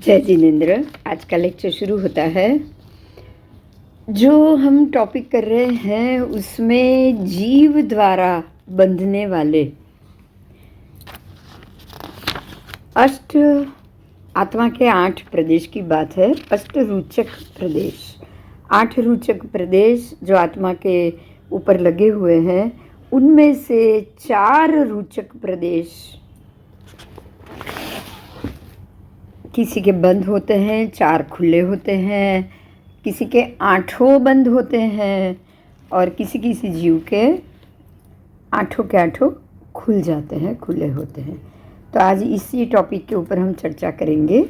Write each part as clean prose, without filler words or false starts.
जय जिनेन्द्र। आज का लेक्चर शुरू होता है। जो हम टॉपिक कर रहे हैं उसमें जीव द्वारा बंधने वाले अष्ट आत्मा के 8 प्रदेश की बात है। अष्ट रूचक प्रदेश, 8 रूचक प्रदेश जो आत्मा के ऊपर लगे हुए हैं, उनमें से 4 रूचक प्रदेश किसी के बंद होते हैं, 4 खुले होते हैं, किसी के 8 बंद होते हैं और किसी किसी जीव के 8 खुल जाते हैं, खुले होते हैं। तो आज इसी टॉपिक के ऊपर हम चर्चा करेंगे।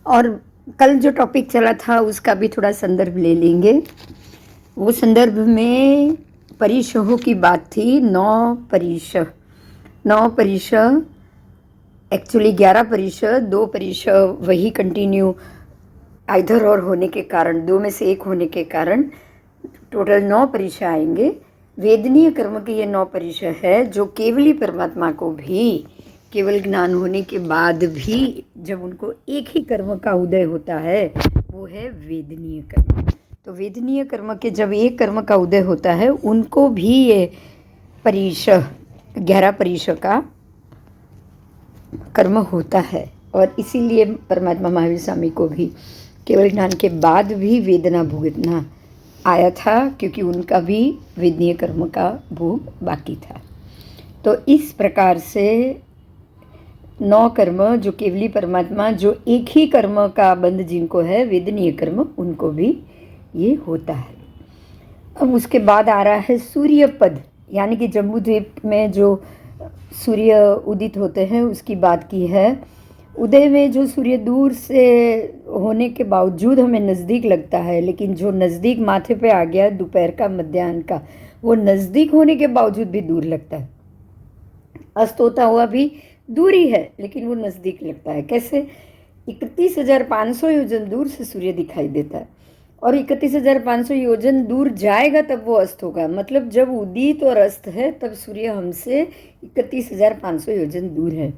और कल जो टॉपिक चला था उसका भी थोड़ा संदर्भ ले लेंगे। वो संदर्भ में परिशहों की बात थी। 9 परिशह एक्चुअली 11 परिशह, 2 परिशह वही कंटिन्यू इधर और होने के कारण, 2 में से 1 होने के कारण टोटल 9 परिशह आएंगे। वेदनीय कर्म के ये 9 परिशह है जो केवली परमात्मा को भी केवल ज्ञान होने के बाद भी जब उनको एक ही कर्म का उदय होता है वो है वेदनीय कर्म। तो वेदनीय कर्म के जब एक कर्म का उदय होता है उनको भी ये परिशह 11 परिशह का कर्म होता है। और इसीलिए परमात्मा महावीर स्वामी को भी केवल ज्ञान के बाद भी वेदना भुगतना आया था, क्योंकि उनका भी वेदनीय कर्म का भोग बाकी था। तो इस प्रकार से 9 कर्म जो केवली परमात्मा, जो एक ही कर्म का बंध जिनको है वेदनीय कर्म, उनको भी ये होता है। अब उसके बाद आ रहा है सूर्य पद, यानी कि जम्बू द्वीप में जो सूर्य उदित होते हैं उसकी बात की है। उदय में जो सूर्य दूर से होने के बावजूद हमें नज़दीक लगता है, लेकिन जो नज़दीक माथे पे आ गया दोपहर का, मध्याह्न का, वो नज़दीक होने के बावजूद भी दूर लगता है। अस्त होता हुआ भी दूर ही है लेकिन वो नज़दीक लगता है। कैसे? 31,500 योजन दूर से सूर्य दिखाई देता है और 31,500 योजन दूर जाएगा तब वो अस्त होगा। मतलब जब उदित और अस्त है तब सूर्य हमसे 31,500 योजन दूर है,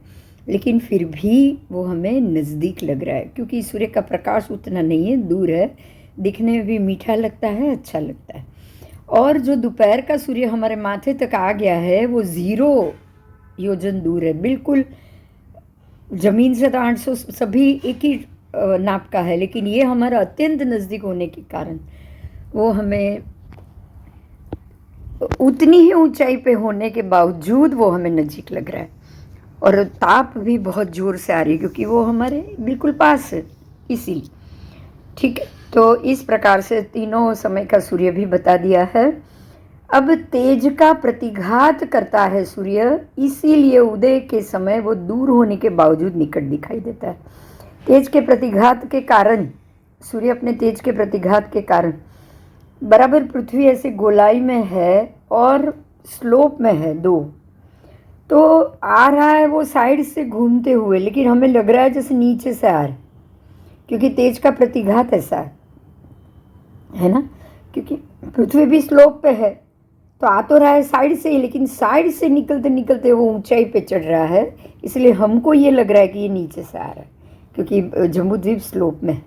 लेकिन फिर भी वो हमें नज़दीक लग रहा है क्योंकि सूर्य का प्रकाश उतना नहीं है, दूर है, दिखने में भी मीठा लगता है, अच्छा लगता है। और जो दोपहर का सूर्य हमारे माथे तक आ गया है वो 0 योजन दूर है, बिल्कुल ज़मीन से तो 800 सभी एक ही नाप का है, लेकिन ये हमारा अत्यंत नज़दीक होने के कारण वो हमें उतनी ही ऊंचाई पे होने के बावजूद वो हमें नज़दीक लग रहा है। और ताप भी बहुत ज़ोर से आ रही है क्योंकि वो हमारे बिल्कुल पास है, इसीलिए। ठीक है, तो इस प्रकार से तीनों समय का सूर्य भी बता दिया है। अब तेज का प्रतिघात करता है सूर्य, इसीलिए उदय के समय वो दूर होने के बावजूद निकट दिखाई देता है। तेज के प्रतिघात के कारण सूर्य अपने तेज के प्रतिघात के कारण बराबर पृथ्वी ऐसे गोलाई में है और स्लोप में है 2, तो आ रहा है वो साइड से घूमते हुए, लेकिन हमें लग रहा है जैसे नीचे से आ रहा है क्योंकि तेज का प्रतिघात ऐसा है ना, क्योंकि पृथ्वी भी स्लोप पे है तो आ तो रहा है साइड से ही, लेकिन साइड से निकलते निकलते वो ऊंचाई पे चढ़ रहा है, इसलिए हमको ये लग रहा है कि ये नीचे से आ रहा है क्योंकि जम्बूद्वीप स्लोप में है।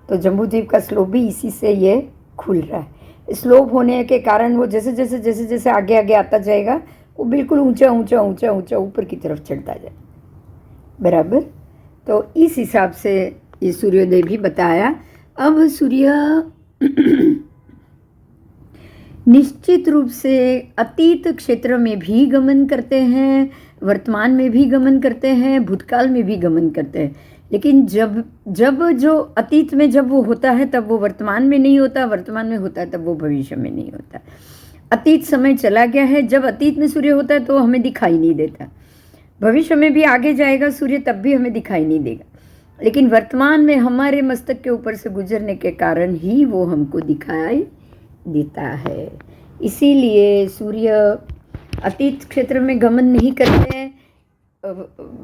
तो जम्बूद्वीप का स्लोप भी इसी से ये खुल रहा है। स्लोप होने के कारण वो जैसे जैसे जैसे जैसे आगे आगे आता जाएगा वो बिल्कुल ऊंचा ऊंचा ऊंचा ऊंचा ऊपर की तरफ चढ़ता जाए, बराबर। तो इस हिसाब से ये सूर्योदय भी बताया। अब सूर्य निश्चित रूप से अतीत क्षेत्र में भी गमन करते हैं, वर्तमान में भी गमन करते हैं, भूतकाल में भी गमन करते हैं, लेकिन जब जब जो अतीत में जब वो होता है तब वो वर्तमान में नहीं होता, वर्तमान में होता है तब वो भविष्य में नहीं होता। अतीत समय चला गया है, जब अतीत में सूर्य होता है तो हमें दिखाई नहीं देता, भविष्य में भी आगे जाएगा सूर्य तब भी हमें दिखाई नहीं देगा, लेकिन वर्तमान में हमारे मस्तक के ऊपर से गुजरने के कारण ही वो हमको दिखाई देता है। इसीलिए सूर्य अतीत क्षेत्र में गमन नहीं करते हैं,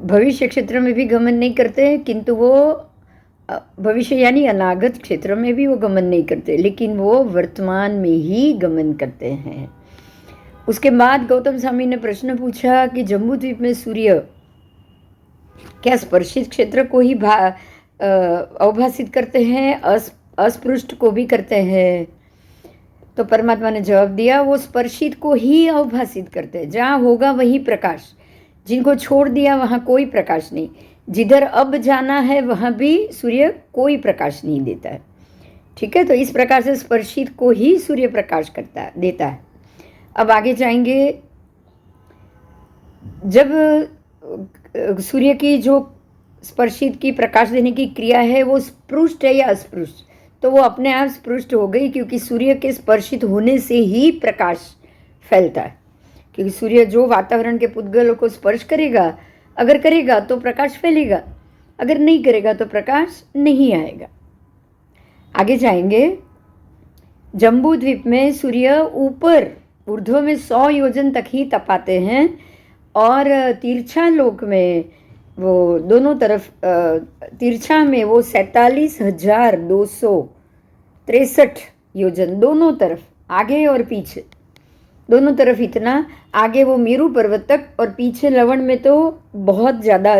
भविष्य क्षेत्र में भी गमन नहीं करते हैं, किंतु वो भविष्य यानी अनागत क्षेत्र में भी वो गमन नहीं करते, लेकिन वो वर्तमान में ही गमन करते हैं। उसके बाद गौतम स्वामी ने प्रश्न पूछा कि जम्बूद्वीप में सूर्य क्या स्पर्शित क्षेत्र को ही अवभाषित करते हैं, अस्पृष्ट को भी करते हैं? तो परमात्मा ने जवाब दिया, वो स्पर्शित को ही अवभाषित करते हैं। जहाँ होगा वही प्रकाश, जिनको छोड़ दिया वहाँ कोई प्रकाश नहीं। जिधर अब जाना है वहाँ भी सूर्य कोई प्रकाश नहीं देता है। ठीक है, तो इस प्रकार से स्पर्शित को ही सूर्य प्रकाश देता है। अब आगे जाएंगे। जब सूर्य की जो स्पर्शित की प्रकाश देने की क्रिया है वो स्पृष्ट है या अस्पृष्ट, तो वो अपने आप स्पृष्ट हो गई, क्योंकि सूर्य के स्पर्शित होने से ही प्रकाश फैलता है। क्योंकि सूर्य जो वातावरण के पुद्गलों को स्पर्श करेगा, अगर करेगा तो प्रकाश फैलेगा, अगर नहीं करेगा तो प्रकाश नहीं आएगा। आगे जाएंगे। जम्बू द्वीप में सूर्य ऊपर ऊर्ध्व में 100 योजन तक ही तपाते हैं, और तिरछा लोक में वो दोनों तरफ तिरछा में वो 47,263 योजन दोनों तरफ, आगे और पीछे दोनों तरफ इतना। आगे वो मेरू पर्वत तक और पीछे लवण में तो बहुत ज़्यादा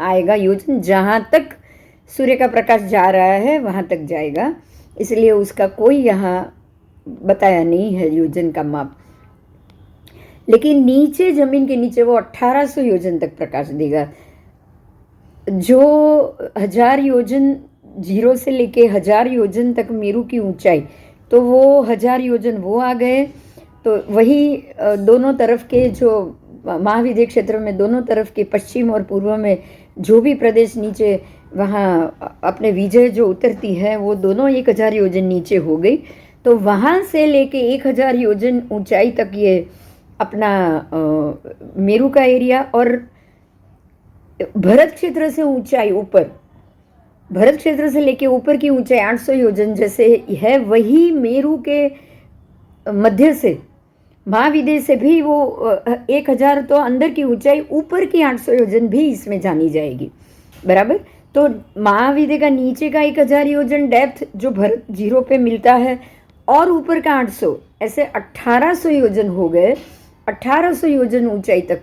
आएगा योजन। जहाँ तक सूर्य का प्रकाश जा रहा है वहाँ तक जाएगा, इसलिए उसका कोई यहाँ बताया नहीं है योजन का माप। लेकिन नीचे जमीन के नीचे वो 1800 योजन तक प्रकाश देगा। जो 1000 योजन, 0 से लेके 1000 योजन तक मेरू की ऊंचाई, तो वो 1000 योजन वो आ गए। तो वही दोनों तरफ के जो महाविद्य क्षेत्र में दोनों तरफ के पश्चिम और पूर्व में जो भी प्रदेश नीचे वहाँ अपने विजय जो उतरती है, वो दोनों 1000 योजन नीचे हो गई। तो वहाँ से लेके 1000 योजन ऊंचाई तक ये अपना मेरू का एरिया, और भरत क्षेत्र से ऊंचाई ऊपर, भरत क्षेत्र से लेके ऊपर की ऊंचाई 800 योजन जैसे है, वही मेरू के मध्य से महाविद्य से भी वो 1000, तो अंदर की ऊंचाई ऊपर की 800 योजन भी इसमें जानी जाएगी, बराबर। तो महाविद्य का नीचे का 1000 योजन डेप्थ जो भरत 0 पे मिलता है, और ऊपर का 800, ऐसे 1800 योजन हो गए। 1800 योजन ऊंचाई तक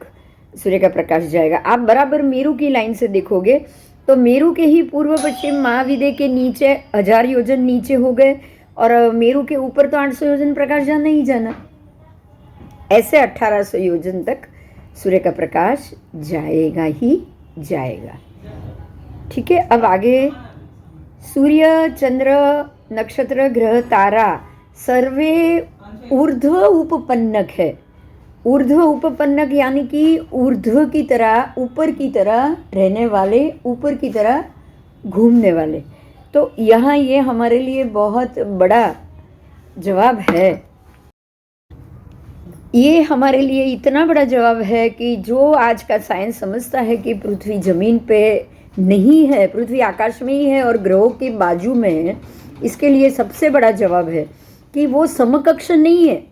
सूर्य का प्रकाश जाएगा। आप बराबर मेरू की लाइन से देखोगे तो मेरू के ही पूर्व पश्चिम महाविद्य के नीचे 1000 योजन नीचे हो गए, और मेरू के ऊपर तो 800 योजन प्रकाश जाना ही जाना। ऐसे 1800 योजन तक सूर्य का प्रकाश जाएगा ही जाएगा। ठीक है, अब आगे। सूर्य, चंद्र, नक्षत्र, ग्रह, तारा सर्वे ऊर्ध्व उपपन्नक है। ऊर्ध्व उपपन्नक यानी कि ऊर्ध्व की तरह, ऊपर की तरह रहने वाले, ऊपर की तरह घूमने वाले। तो यहाँ ये हमारे लिए बहुत बड़ा जवाब है। ये हमारे लिए इतना बड़ा जवाब है कि जो आज का साइंस समझता है कि पृथ्वी जमीन पे नहीं है, पृथ्वी आकाश में ही है और ग्रहों के बाजू में है, इसके लिए सबसे बड़ा जवाब है कि वो समकक्ष नहीं है।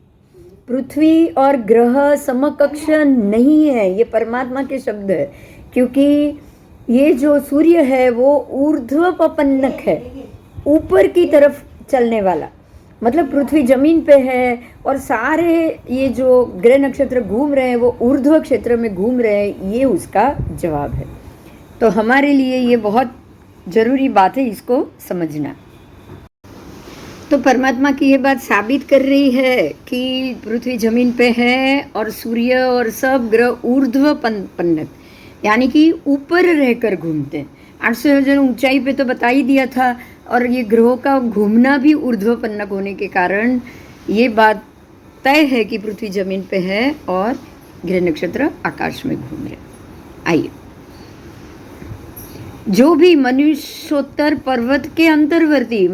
पृथ्वी और ग्रह समकक्ष नहीं है, ये परमात्मा के शब्द है। क्योंकि ये जो सूर्य है वो ऊर्ध्वपन्नक है, ऊपर की तरफ चलने वाला। मतलब पृथ्वी जमीन पे है और सारे ये जो ग्रह नक्षत्र घूम रहे हैं वो ऊर्ध्व क्षेत्र में घूम रहे हैं, ये उसका जवाब है। तो हमारे लिए ये बहुत ज़रूरी बात है इसको समझना। तो परमात्मा की ये बात साबित कर रही है कि पृथ्वी जमीन पे है और सूर्य और सब ग्रह ऊर्ध्वपन्नक, यानी कि ऊपर रहकर घूमते हैं। 800 योजन ऊंचाई पे तो बता ही दिया था, और ये ग्रहों का घूमना भी ऊर्ध्वपन्नक होने के कारण ये बात तय है कि पृथ्वी जमीन पे है और ग्रह नक्षत्र आकाश में घूम रहे। आइए, जो भी मनुष्योत्तर पर्वत के अंतर्वर्ती,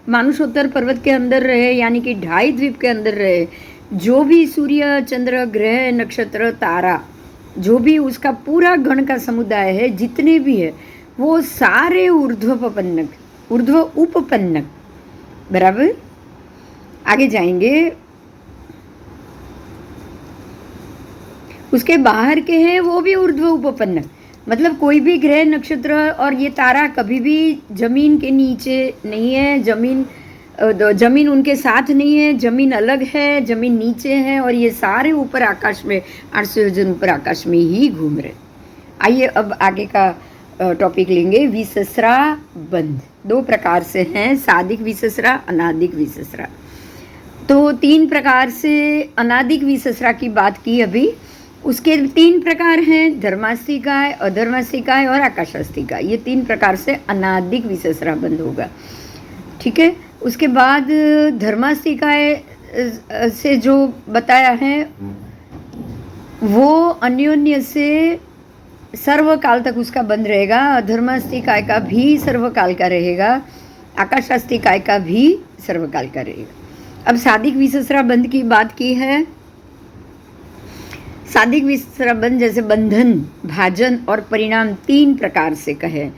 मानुषोत्तर पर्वत के अंदर रहे, यानी कि 2.5 द्वीप के अंदर रहे, जो भी सूर्य, चंद्र, ग्रह, नक्षत्र, तारा, जो भी उसका पूरा गण का समुदाय है, जितने भी है, वो सारे ऊर्ध्वपन्नक, ऊर्ध्व उपपन्नक, बराबर। आगे जाएंगे। उसके बाहर के हैं वो भी ऊर्ध्व उपपन्नक, मतलब कोई भी ग्रह, नक्षत्र और ये तारा कभी भी जमीन के नीचे नहीं है, जमीन उनके साथ नहीं है, जमीन अलग है, जमीन नीचे है, और ये सारे ऊपर आकाश में 800 योजन ऊपर आकाश में ही घूम रहे। आइए अब आगे का टॉपिक लेंगे। विससरा बंध 2 प्रकार से हैं, सादिक विससरा, अनादिक विससरा। तो 3 प्रकार से अनादिक विससरा की बात की अभी। उसके 3 प्रकार हैं, धर्मास्तिकाय, अधर्मास्तिकाय और आकाशास्तिकाय। ये 3 प्रकार से अनादिक विससरा बंध होगा। ठीक है। उसके बाद धर्मास्तिकाय से जो बताया है वो अन्योन्य से सर्वकाल तक उसका बंध रहेगा। अधर्मास्तिकाय का भी सर्वकाल का रहेगा, आकाशास्तिकाय का भी सर्वकाल का रहेगा। अब सादिक विससरा बंध की बात की है। सादिक विससरा बंध जैसे बंधन, भाजन और परिणाम 3 प्रकार से कहे।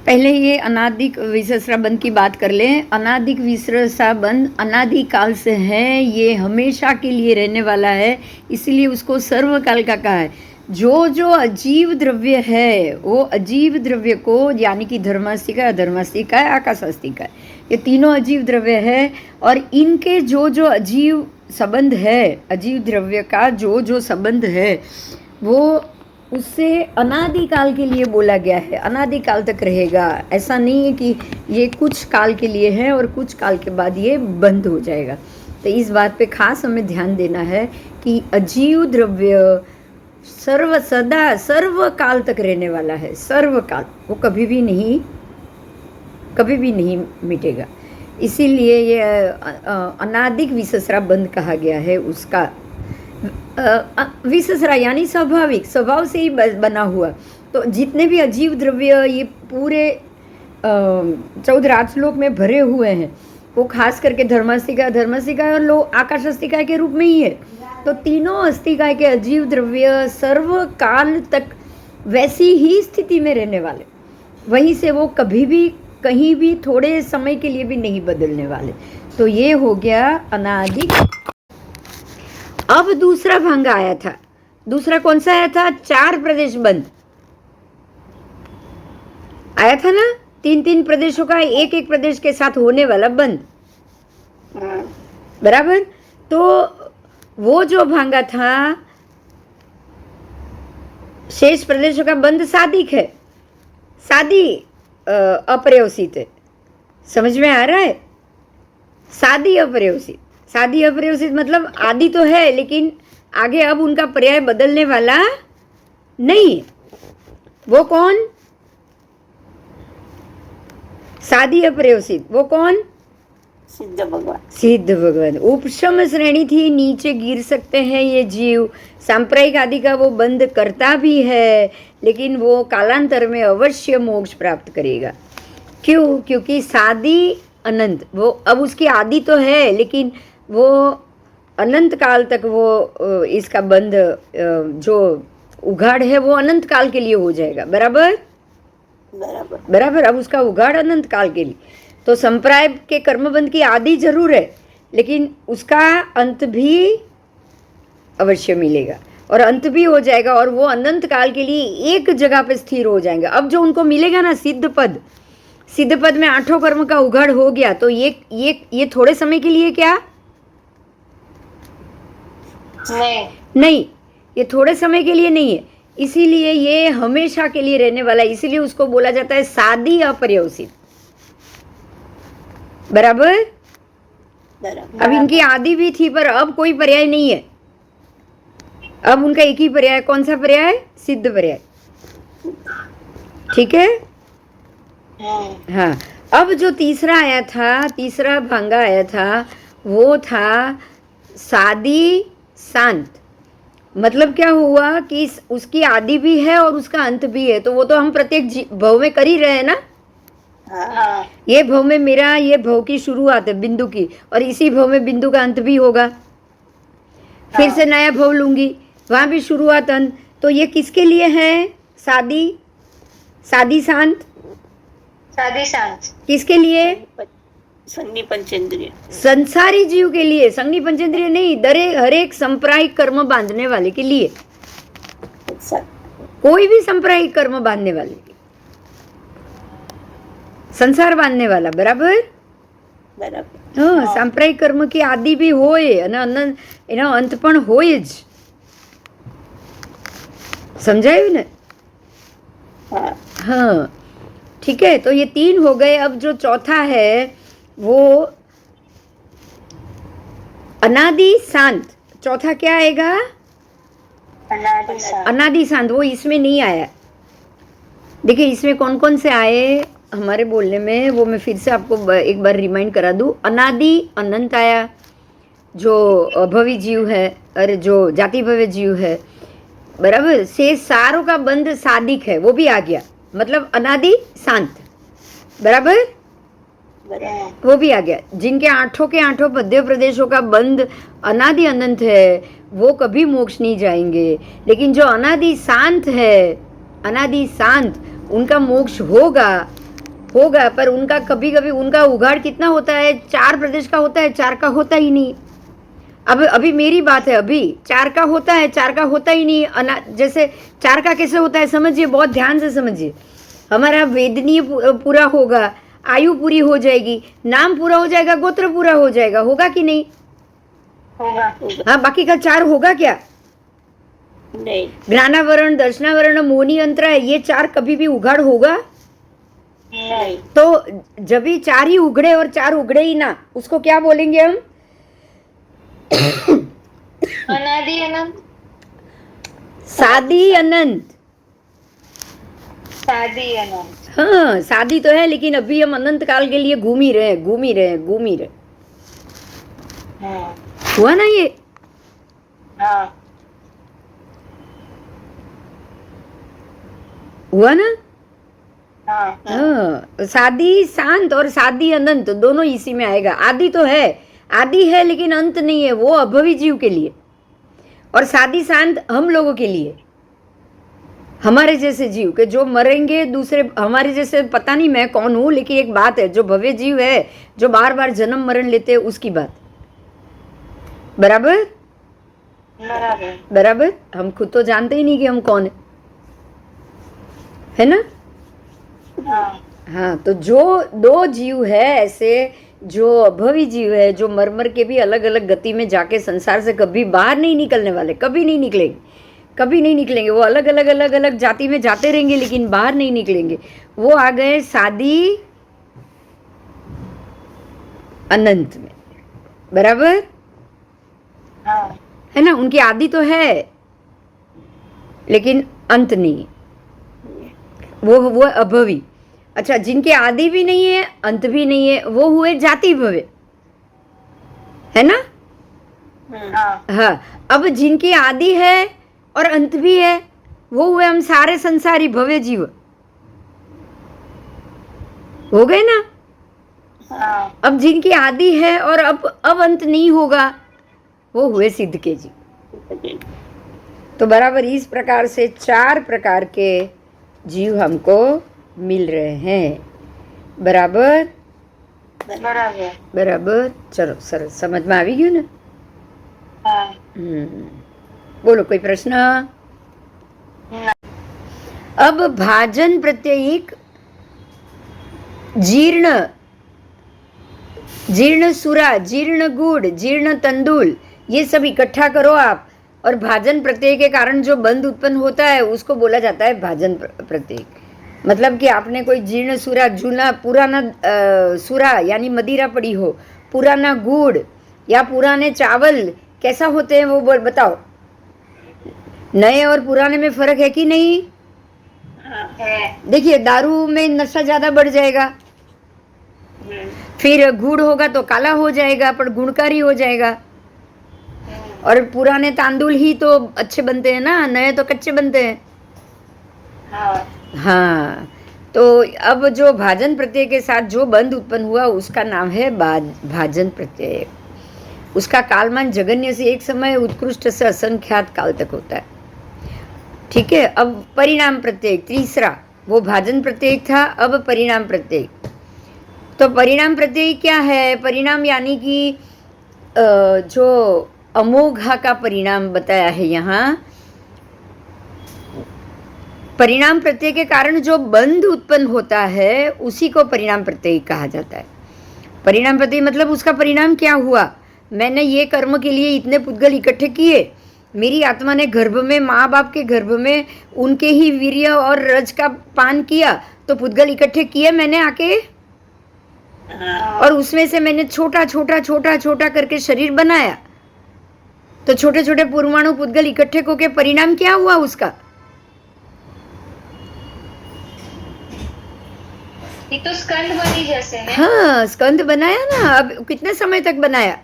पहले ये अनादिक विससरा बंध की बात कर लें। अनादिक विससरा बंध अनादिकाल से है, ये हमेशा के लिए रहने वाला है, इसलिए उसको सर्वकाल का कहा है। जो जो अजीव द्रव्य है वो अजीव द्रव्य को, यानी कि धर्मास्तिकाय, अधर्मास्तिकाय, आकाशास्तिकाय, ये तीनों अजीव द्रव्य है और इनके जो जो अजीव संबंध है, अजीव द्रव्य का जो जो संबंध है वो उससे अनादिकाल के लिए बोला गया है, अनादिकाल तक रहेगा। ऐसा नहीं है कि ये कुछ काल के लिए है और कुछ काल के बाद ये बंद हो जाएगा। तो इस बात पे खास हमें ध्यान देना है कि अजीव द्रव्य सदा सर्वकाल तक रहने वाला है। सर्वकाल, वो कभी भी नहीं मिटेगा। इसीलिए ये अनादिक विससरा बंध कहा गया है। उसका विससरा यानी स्वाभाविक, स्वभाव से ही बना हुआ। तो जितने भी अजीव द्रव्य ये पूरे 14 राजलोक में भरे हुए हैं, वो खास करके धर्मास्तिकाय और आकाशास्तिकाय के रूप में ही है। तो तीनों अस्तिकाय के अजीव द्रव्य सर्वकाल तक वैसी ही स्थिति में रहने वाले, वहीं से वो कभी भी कहीं भी थोड़े समय के लिए भी नहीं बदलने वाले। तो ये हो गया अनादिक। अब दूसरा भंग आया था। दूसरा कौन सा आया था? 4 प्रदेश बंध आया था ना। 3 प्रदेशों का एक प्रदेश के साथ होने वाला बंध, बराबर। तो वो जो भांगा था, शेष प्रदेशों का बंध सादिक है, सादी अपर्यवसित है। समझ में आ रहा है? सादी अपर्यवसित मतलब आदि तो है, लेकिन आगे अब उनका पर्याय बदलने वाला नहीं है। वो कौन? सादी अपर्यवसित, वो कौन? सिद्ध भगवान। उपशम श्रेणी थी, नीचे गिर सकते हैं ये जीव। सांप्रदायिक आदि का वो बंध करता भी है, लेकिन वो कालांतर में अवश्य मोक्ष प्राप्त करेगा। क्यों? क्योंकि सादी अनंत, वो अब उसकी आदि तो है, लेकिन वो अनंत काल तक वो इसका बंध जो उघाड़ है वो अनंत काल के लिए हो जाएगा। बराबर। अब उसका उघाड़ अनंत काल के लिए। तो संप्राय के कर्मबंध की आदि जरूर है, लेकिन उसका अंत भी अवश्य मिलेगा और अंत भी हो जाएगा, और वो अनंत काल के लिए एक जगह पे स्थिर हो जाएंगे। अब जो उनको मिलेगा ना सिद्ध पद में 8 कर्म का उघाड़ हो गया, तो ये थोड़े समय के लिए क्या? नहीं, ये थोड़े समय के लिए नहीं है। इसीलिए ये हमेशा के लिए रहने वाला है। इसीलिए उसको बोला जाता है सादी अपर्यवसित। बराबर। अब इनकी आदि भी थी, पर अब कोई पर्याय नहीं है। अब उनका एक ही पर्याय, कौन सा पर्याय? सिद्ध पर्याय। ठीक है। हाँ। अब जो तीसरा भांगा आया था, वो था सादी शांत। मतलब क्या हुआ कि उसकी आदि भी है और उसका अंत भी है। तो वो तो हम प्रत्येक भव में कर ही रहे हैं ना। ये भव में मेरा ये भव की शुरुआत है बिंदु की, और इसी भव में बिंदु का अंत भी होगा। फिर से नया भव लूंगी, वहां भी शुरुआत अंत। तो ये किसके लिए है? सादी शांत किसके लिए? संज्ञी पंचेंद्रिय, संसारी जीव के लिए। संज्ञी पंचेंद्रिय नहीं, हर एक संप्रायिक कर्म बांधने वाले के लिए। कोई भी संप्रायिक कर्म बांधने वाले, संसार बांधने वाला। बराबर। हाँ, सांप्रायिक कर्म की आदि भी હોય અને અંત પણ હોય જ. સમજાયું ને? हाँ हाँ ठीक है, तो ये 3 हो गए। अब जो चौथा है वो अनादि शांत। चौथा क्या आएगा? अनादि शांत। अनादि शांत। वो इसमें नहीं आया। देखिए इसमें कौन कौन से आए हमारे बोलने में, वो मैं फिर से आपको एक बार रिमाइंड करा दूँ। अनादि अनंत आया, जो अभवी जीव है, अरे जो जाति भव्य जीव है, बराबर से सारों का बंध सादिक है, वो भी आ गया, मतलब अनादि शांत, बराबर बराबर। वो भी आ गया। जिनके आठों के आठों मध्य प्रदेशों का बंध अनादि अनंत है, वो कभी मोक्ष नहीं जाएंगे। लेकिन जो अनादि शांत है, अनादि शांत, उनका मोक्ष होगा होगा, पर उनका कभी कभी उनका उघाड़ कितना होता है? 4 प्रदेश का होता है, 4 का होता ही नहीं। अब अभी मेरी बात है, अभी 4 का होता है, 4 का होता ही नहीं। जैसे 4 का कैसे होता है समझिए, बहुत ध्यान से समझिए। हमारा वेदनीय पूरा होगा, आयु पूरी हो जाएगी, नाम पूरा हो जाएगा, गोत्र पूरा हो जाएगा, होगा कि नहीं? होगा। हाँ, बाकी का 4 होगा क्या? नहीं। ज्ञानावरण, दर्शनावरण, मोहनी यंत्र है, ये 4 कभी भी उघाड़ होगा? नहीं। तो जब भी 4 ही उघड़े और 4 उघड़े ही ना, उसको क्या बोलेंगे हम? अनादि अनंत। सादी अनंत। सादी अनंत। हाँ शादी तो है, लेकिन अभी हम अनंत काल के लिए घूम ही रहे, घूम ही रहे, घूम ही रहे। हाँ हुआ ना ये? हाँ हुआ ना? हाँ हाँ, शादी शांत और शादी अनंत दोनों इसी में आएगा। आदि तो है, आदि है लेकिन अंत नहीं है, वो अभवी जीव के लिए। और शादी शांत हम लोगों के लिए, हमारे जैसे जीव के जो मरेंगे, दूसरे हमारे जैसे, पता नहीं मैं कौन हूँ, लेकिन एक बात है, जो भव्य जीव है, जो बार बार जन्म मरण लेते हैं, उसकी बात। बराबर बराबर। बराबर। हम खुद तो जानते ही नहीं कि हम कौन है ना? हाँ हाँ, तो जो 2 जीव है ऐसे, जो अभवी जीव है, जो मर मर के भी अलग अलग गति में जाके संसार से कभी बाहर नहीं निकलने वाले, कभी नहीं निकलेंगे, कभी नहीं निकलेंगे। वो अलग अलग अलग अलग जाति में जाते रहेंगे, लेकिन बाहर नहीं निकलेंगे। वो आ गए शादी अनंत में, बराबर हाँ है ना? उनकी आदि तो है लेकिन अंत नहीं, वो अभवी। अच्छा, जिनके आदि भी नहीं है, अंत भी नहीं है, वो हुए जाति भव्य, है ना? हाँ हाँ, अब जिनकी आदि है और अंत भी है, वो हुए हम सारे संसारी भव्य जीव। हो गए ना? हाँ अब जिनकी आदि है और अब अंत नहीं होगा, वो हुए सिद्ध के जीव। तो बराबर इस प्रकार से 4 प्रकार के जीव हमको मिल रहे हैं। बराबर बराबर। बराबर। चलो सर, समझ में આવી ગયું ને? हाँ बोलो, कोई प्रश्न? अब भाजन प्रत्ययिक जीर्ण, जीर्ण सुरा, जीर्ण गुड़, जीर्ण तंदुल, ये सब इकट्ठा करो आप, और भाजन प्रत्यय के कारण जो बंध उत्पन्न होता है उसको बोला जाता है भाजन प्रत्यय। मतलब कि आपने कोई जीर्ण सुरा, जूना पुराना सुरा यानी मदिरा पड़ी हो, पुराना गुड़ या पुराने चावल, कैसा होते हैं वो बताओ। नए और पुराने में फर्क है कि नहीं? है। देखिए, दारू में नशा ज्यादा बढ़ जाएगा, फिर गुड़ होगा तो काला हो जाएगा पर गुणकारी हो जाएगा। और पुराने तांदुल ही तो अच्छे बनते हैं ना, नए तो कच्चे बनते हैं। हाँ हाँ, तो अब जो भाजन प्रत्यय के साथ जो बंध उत्पन्न हुआ उसका नाम है भाजन प्रत्यय। उसका कालमान जगन्य से एक समय, उत्कृष्ट से असंख्यात काल तक होता है। ठीक है। अब परिणाम प्रत्यय तीसरा, वो भाजन प्रत्यय था, अब परिणाम प्रत्यय। तो परिणाम प्रत्यय क्या है? परिणाम यानी कि जो अमोघा का परिणाम बताया है यहाँ। परिणाम प्रत्यय के कारण जो बंध उत्पन्न होता है उसी को परिणाम प्रत्यय कहा जाता है। परिणाम प्रत्यय मतलब उसका परिणाम क्या हुआ? मैंने ये कर्म के लिए इतने पुद्गल इकट्ठे किए मेरी आत्मा ने गर्भ में, माँ बाप के गर्भ में उनके ही वीर्य और रज का पान किया, तो पुद्गल इकट्ठे किए मैंने आके, हाँ और उसमें से मैंने छोटा छोटा छोटा छोटा करके शरीर बनाया। तो छोटे छोटे परमाणु पुद्गल इकट्ठे होके परिणाम क्या हुआ उसका? ये तो स्कंद बनी जैसे है। हाँ, स्कंद बनाया ना। अब कितने समय तक बनाया?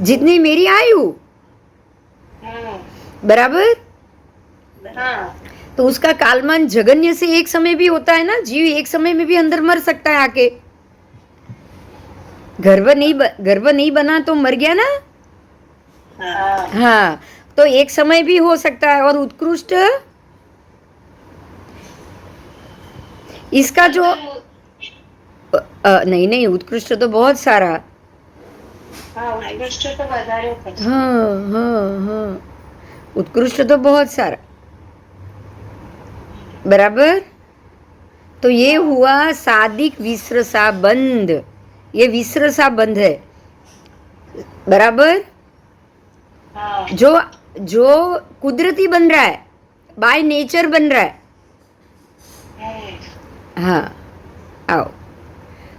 जितनी मेरी आयु, बराबर। हाँ तो उसका कालमान जगन्य से एक समय भी होता है ना, जीव एक समय में भी अंदर मर सकता है आके। गर्भ नहीं बना तो मर गया ना। हाँ हाँ, तो एक समय भी हो सकता है। और उत्कृष्ट इसका जो नहीं, उत्कृष्ट तो बहुत सारा। हाँ उत्कृष्ट तो વધારે છે। हाँ, उत्कृष्ट तो बहुत सारा, बराबर। तो ये हुआ सादिक विस्रसा बंध। ये विस्रसा बंध है, बराबर। हाँ जो कुदरती बन रहा है, बाय नेचर बन रहा है। हाँ, आओ।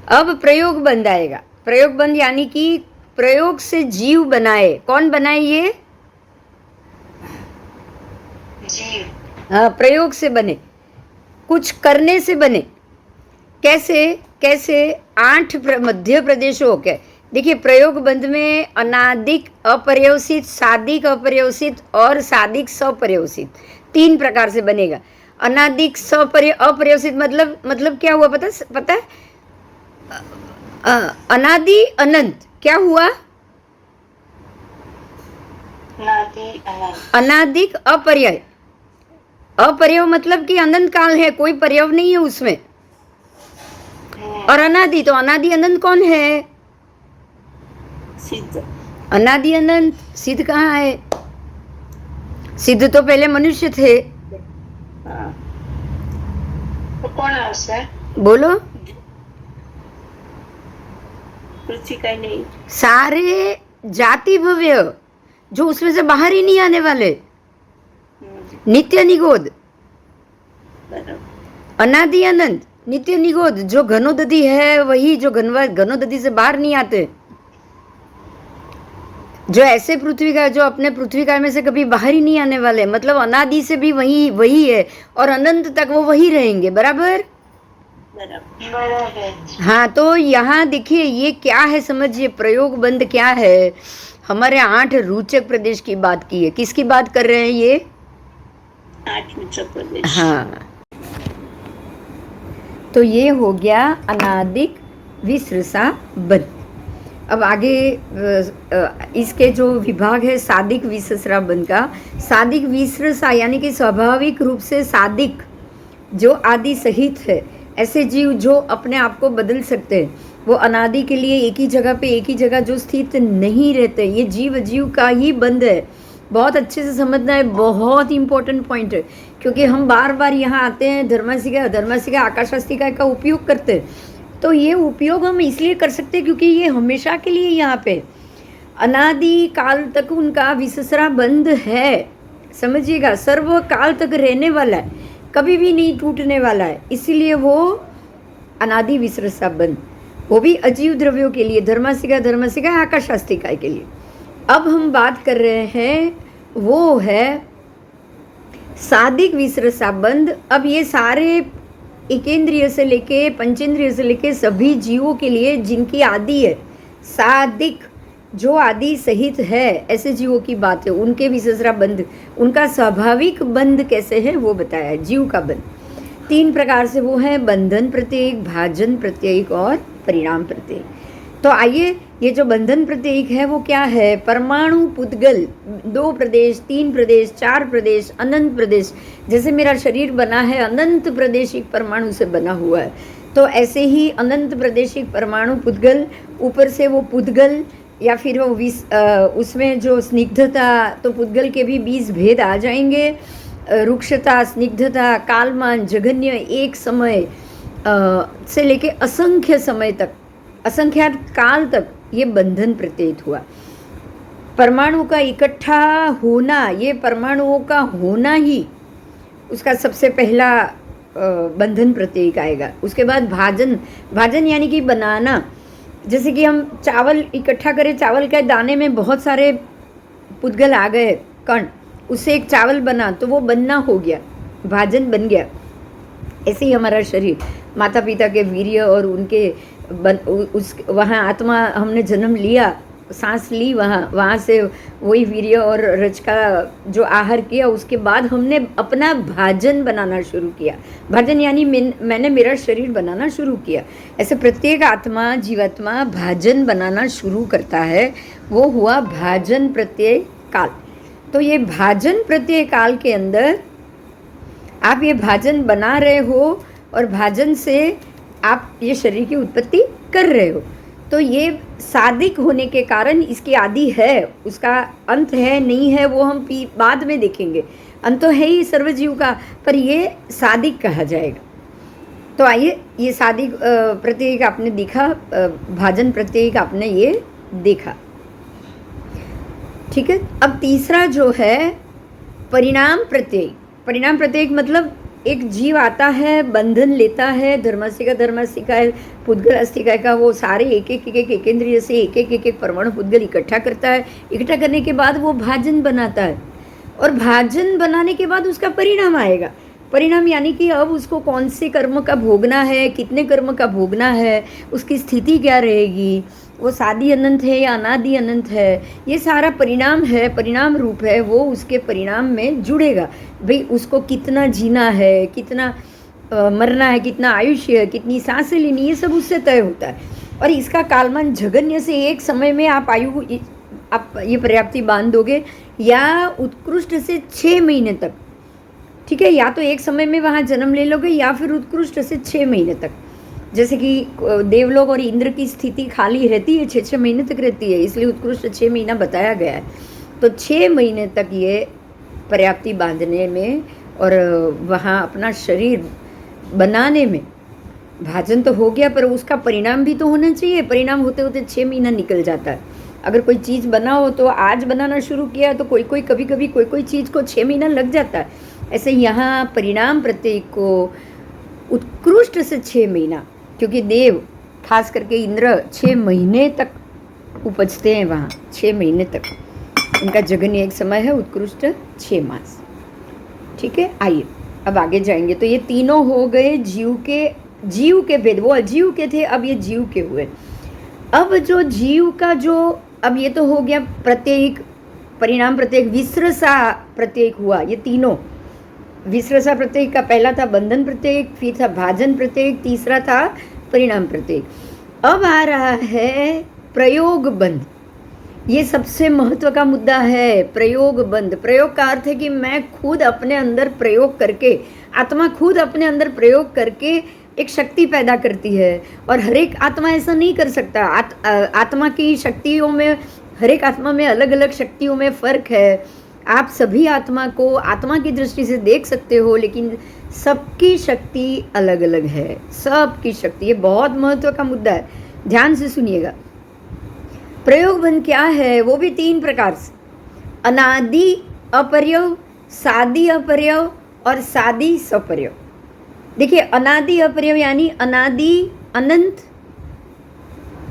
अब प्रयोग बंध आएगा। प्रयोग बंध यानी कि प्रयोग से जीव बनाए। कौन बनाए ये? जीव। हाँ, प्रयोग से बने, कुछ करने से बने। कैसे? 8 मध्य प्रदेशों के। देखिए, प्रयोग बंध में अनादिक अपर्यवसित, सादिक अपर्यवसित और सादिक सपर्यवसित 3 प्रकार से बनेगा। अनादिक अपर्यवसित मतलब क्या हुआ पता है? अनादि अनंत क्या हुआ? अनादिक अपर्यय। अपर्यव मतलब कि अनंत काल है, कोई पर्यव नहीं है उसमें। और अनादि, तो अनादि अनंत कौन है? सिद्ध। अनादि अनंत सिद्ध कहाँ है? सिद्ध तो पहले मनुष्य थे। हाँ तो कौन है? बोलो। पृथ्वी का नहीं। सारे जाति भव्य जो उसमें से बाहर ही नहीं आने वाले, नित्य निगोद, अनादि अनंत, नित्य निगोद। जो घनोदधि है वही, जो घनोदधि से बाहर नहीं आते, जो ऐसे पृथ्वी का, जो अपने पृथ्वी का में से कभी बाहर ही नहीं आने वाले, मतलब अनादि से भी वही है और अनंत तक वो वही रहेंगे, बराबर। हाँ, तो यहाँ देखिए ये क्या है, समझिए। प्रयोग बंध क्या है? हमारे 8 रोचक प्रदेश की बात की है। किसकी बात कर रहे हैं ये? 8 रोचक प्रदेश। हाँ, तो ये हो गया अनादिक विस्रसा बंध। अब आगे इसके जो विभाग है सादिक विस्रसा बंध का। सादिक विस्रसा यानी कि स्वाभाविक रूप से सादिक, जो आदि सहित है, ऐसे जीव जो अपने आप को बदल सकते हैं, वो अनादि के लिए एक ही जगह जो स्थित नहीं रहते, ये जीव का ही बंध है। बहुत अच्छे से समझना है, बहुत इंपॉर्टेंट पॉइंट है, क्योंकि हम बार बार यहाँ आते हैं, धर्मासिका आकाशास्तिका का उपयोग करते हैं। तो ये उपयोग हम इसलिए कर सकते हैं क्योंकि ये हमेशा के लिए यहाँ पे अनादि काल तक उनका विससरा बंध है। समझिएगा, सर्व काल तक रहने वाला है, कभी भी नहीं टूटने वाला है। इसीलिए वो अनादि विसरसा बंध, वो भी अजीव द्रव्यों के लिए, धर्मासिका आकाशास्तिका के लिए। अब हम बात कर रहे हैं वो है सादिक विसरसा बंध। अब ये सारे एकेंद्रिय से लेके पंचेंद्रिय से लेके सभी जीवों के लिए जिनकी आदि है, सादिक जो आदि सहित है, ऐसे जीवों की बात है। उनके विससरा बंध, उनका स्वाभाविक बंध कैसे है वो बताया। जीव का बंध 3 प्रकार से वो है, बंधन प्रत्येक, भाजन प्रत्येक और परिणाम प्रत्येक। तो आइए, ये जो बंधन प्रत्येक है वो क्या है? परमाणु पुद्गल, 2 प्रदेश, 3 प्रदेश, 4 प्रदेश, अनंत प्रदेश। जैसे मेरा शरीर बना है अनंत प्रदेशिक परमाणु से बना हुआ है, तो ऐसे ही अनंत प्रदेशिक परमाणु पुद्गल, ऊपर से वो पुद्गल या फिर वो उसमें जो स्निग्धता, तो पुद्गल के भी 20 भेद आ जाएंगे। रुक्षता, स्निग्धता, कालमान, जघन्य, एक समय से लेके असंख्य समय तक, असंख्यात काल तक ये बंधन प्रत्येक हुआ। परमाणु का इकट्ठा होना, ये परमाणुओं का होना ही उसका सबसे पहला बंधन प्रत्यय आएगा। उसके बाद भाजन, भाजन यानी कि बनाना। जैसे कि हम चावल इकट्ठा करें, चावल के दाने में बहुत सारे पुद्गल आ गए, कण, उससे एक चावल बना तो वो बनना हो गया, भाजन बन गया। ऐसे ही हमारा शरीर, माता पिता के वीर्य और उनके उस वहाँ आत्मा, हमने जन्म लिया, सांस ली, वहाँ से वही वीर्य और रज का जो आहार किया, उसके बाद हमने अपना भाजन बनाना शुरू किया। भाजन यानी मैंने मेरा शरीर बनाना शुरू किया। ऐसे प्रत्येक आत्मा, जीवात्मा भाजन बनाना शुरू करता है, वो हुआ भाजन प्रत्यय काल। तो ये भाजन प्रत्यय काल के अंदर आप ये भाजन बना रहे हो और भाजन से आप ये शरीर की उत्पत्ति कर रहे हो। तो ये सादिक होने के कारण इसकी आदि है, उसका अंत है नहीं है वो हम बाद में देखेंगे। अंत तो है ही सर्वजीव का, पर ये सादिक कहा जाएगा। तो आइए, ये सादिक प्रत्यय आपने देखा, भाजन प्रत्यय आपने ये देखा, ठीक है। अब तीसरा जो है परिणाम प्रत्यय। परिणाम प्रत्यय मतलब एक जीव आता है, बंधन लेता है, धर्मास्तिका पुद्गल अस्तिका का, वो सारे एक एक इंद्रिय से एक परमाणु पुद्गल इकट्ठा करता है। इकट्ठा करने के बाद वो भाजन बनाता है, और भाजन बनाने के बाद उसका परिणाम आएगा। परिणाम यानी कि अब उसको कौन से कर्म का भोगना है, कितने कर्म का भोगना है, उसकी स्थिति क्या रहेगी, वो सादी अनंत है या अनादि अनंत है, ये सारा परिणाम है, परिणाम रूप है, वो उसके परिणाम में जुड़ेगा। भाई उसको कितना जीना है, कितना मरना है, कितना आयुष्य है, कितनी सांसें लेनी, ये सब उससे तय होता है। और इसका कालमान जघन्य से एक समय में आप ये पर्याप्ति बांध दोगे, या उत्कृष्ट से 6 महीने तक, ठीक है, या तो एक समय में वहाँ जन्म ले लोगे, या फिर उत्कृष्ट से 6 महीने तक। जैसे कि देवलोक और इंद्र की स्थिति खाली रहती है, 6 महीने तक रहती है, इसलिए उत्कृष्ट 6 महीना बताया गया है। तो 6 महीने तक ये पर्याप्ति बांधने में और वहाँ अपना शरीर बनाने में, भाजन तो हो गया, पर उसका परिणाम भी तो होना चाहिए। परिणाम होते होते 6 महीना निकल जाता है। अगर कोई चीज़ बनाओ तो आज बनाना शुरू किया तो कभी कोई चीज़ को 6 महीना लग जाता है। ऐसे यहाँ परिणाम प्रत्यय को उत्कृष्ट से 6 महीना, क्योंकि देव खास करके इंद्र 6 महीने तक उपजते हैं वहाँ, 6 महीने तक उनका जघन्य एक समय है, उत्कृष्ट 6 मास, ठीक है। आइए अब आगे जाएंगे। तो ये तीनों हो गए जीव के भेद, वो अजीव के थे, अब ये जीव के हुए। अब जो जीव का जो, अब ये तो हो गया प्रत्येक, परिणाम प्रत्येक, विस्रसा प्रत्येक हुआ। ये तीनों विस्रसा प्रत्येक का पहला था बंधन प्रत्येक, फिर था भाजन प्रत्येक, तीसरा था परिणाम प्रत्येक। अब आ रहा है प्रयोग बंध। ये सबसे महत्व का मुद्दा है, प्रयोग बंध। प्रयोग का अर्थ है कि मैं खुद अपने अंदर प्रयोग करके, आत्मा खुद अपने अंदर प्रयोग करके एक शक्ति पैदा करती है। और हर एक आत्मा ऐसा नहीं कर सकता। आत्मा की शक्तियों में, हर एक आत्मा में अलग अलग शक्तियों में फ़र्क है। आप सभी आत्मा को आत्मा की दृष्टि से देख सकते हो, लेकिन सबकी शक्ति अलग अलग है, सबकी शक्ति। ये बहुत महत्व का मुद्दा है, ध्यान से सुनिएगा। प्रयोग बंध क्या है, वो भी 3 प्रकार से, अनादि अपर्यव, सादी अपर्यव और सादी सपर्यव। देखिए, अनादि अपर्यव यानी अनादि अनंत,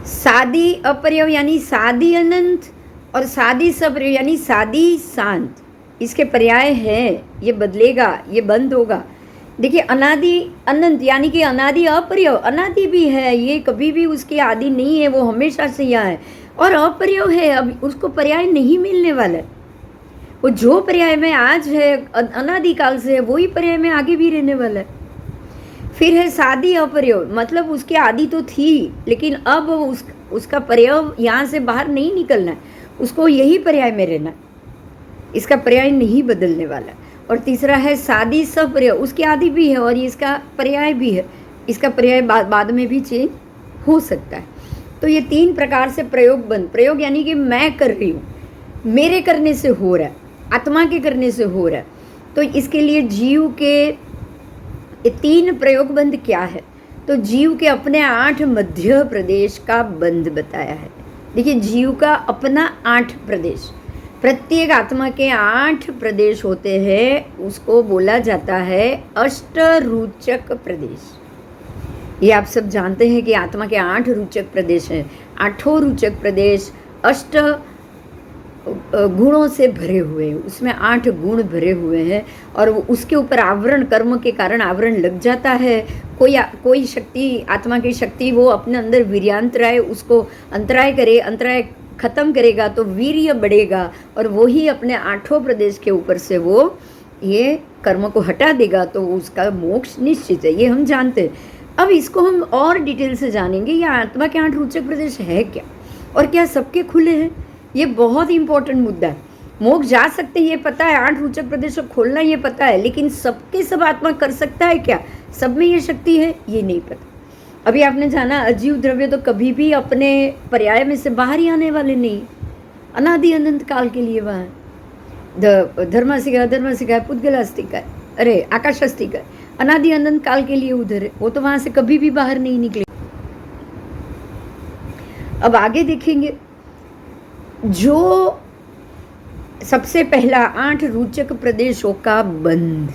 सादी अपर्यव यानी सादी अनंत, और सादी सपर्यव यानी सादी शांत। इसके पर्याय हैं, ये बदलेगा, ये बंद होगा। देखिए, अनादि अनंत यानी कि अनादि अपर्यव, अनादि भी है, ये कभी भी उसकी आदि नहीं है, वो हमेशा से यहाँ है। और अपर्यव है, अब उसको पर्याय नहीं मिलने वाला है। वो जो पर्याय में आज है, अनादिकाल से है, वही पर्याय में आगे भी रहने वाला है। फिर है सादी अपर्यव, मतलब उसकी आदि तो थी, लेकिन अब उसका पर्याय यहाँ से बाहर नहीं निकलना है, उसको यही पर्याय में रहना, इसका पर्याय नहीं बदलने वाला। और तीसरा है सादी सपर्यय, उसकी आदि भी है और इसका पर्याय भी है, इसका पर्याय बाद में भी चेंज हो सकता है। तो ये 3 प्रकार से प्रयोग बंध। प्रयोग यानी कि मैं कर रही हूँ, मेरे करने से हो रहा है, आत्मा के करने से हो रहा है। तो इसके लिए जीव के ये 3 प्रयोग बंध क्या है, तो जीव के अपने 8 मध्य प्रदेश का बंध बताया है। देखिए, जीव का अपना 8 प्रदेश, प्रत्येक आत्मा के 8 प्रदेश होते हैं, उसको बोला जाता है अष्टरूचक प्रदेश। ये आप सब जानते हैं कि आत्मा के 8 रूचक प्रदेश हैं। 8 रूचक प्रदेश अष्ट गुणों से भरे हुए हैं, उसमें 8 गुण भरे हुए हैं और उसके ऊपर आवरण, कर्म के कारण आवरण लग जाता है। कोई शक्ति, आत्मा की शक्ति, वो अपने अंदर वीर्यांतराय उसको अंतराय करे, अंतराय खत्म करेगा तो वीर्य बढ़ेगा और वो ही अपने 8 प्रदेश के ऊपर से वो ये कर्म को हटा देगा तो उसका मोक्ष निश्चित है, ये हम जानते हैं। अब इसको हम और डिटेल से जानेंगे, ये आत्मा के 8 रूचक प्रदेश है क्या और क्या सबके खुले हैं। ये बहुत इंपॉर्टेंट मुद्दा है। मोक्ष जा सकते हैं ये पता है, 8 रूचक प्रदेश को खोलना ये पता है, लेकिन सबके सब आत्मा कर सकता है क्या, सब में ये शक्ति है, ये नहीं पता। अभी आपने जाना अजीव द्रव्य तो कभी भी अपने पर्याय में से बाहर ही आने वाले नहीं, अनादि अनंत काल के लिए वहाँ धर्मासिका, अधर्मासिका, पुद्गलास्तिका, अरे आकाशास्तिका, अनादि अनंत काल के लिए उधर है, वो तो वहाँ से कभी भी बाहर नहीं निकले। अब आगे देखेंगे, जो सबसे पहला 8 रूचक प्रदेशों का बंद,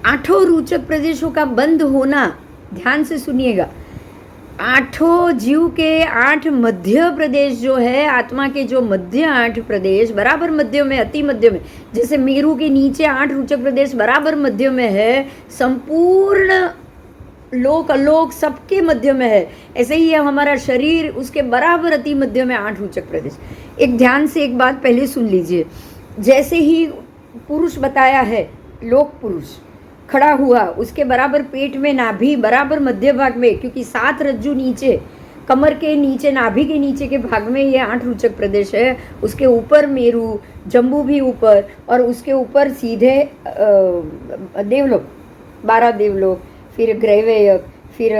8 रूचक प्रदेशों का बंद होना, ध्यान से सुनिएगा। 8 जीव के 8 मध्य प्रदेश जो है, आत्मा के जो मध्य 8 प्रदेश बराबर मध्य में, अति मध्य में, जैसे मेरू के नीचे 8 रूचक प्रदेश बराबर मध्य में है, संपूर्ण लोक अलोक सबके मध्य में है, ऐसे ही है हमारा शरीर, उसके बराबर अति मध्य में 8 रूचक प्रदेश। एक ध्यान से एक बात पहले सुन लीजिए, जैसे ही पुरुष बताया है, लोक पुरुष खड़ा हुआ, उसके बराबर पेट में नाभि बराबर मध्य भाग में, क्योंकि 7 रज्जु नीचे, कमर के नीचे, नाभि के नीचे के भाग में ये 8 रूचक प्रदेश है। उसके ऊपर मेरू, जम्बू भी ऊपर, और उसके ऊपर सीधे देवलोक, 12 देवलोक, फिर ग्रैवयक, फिर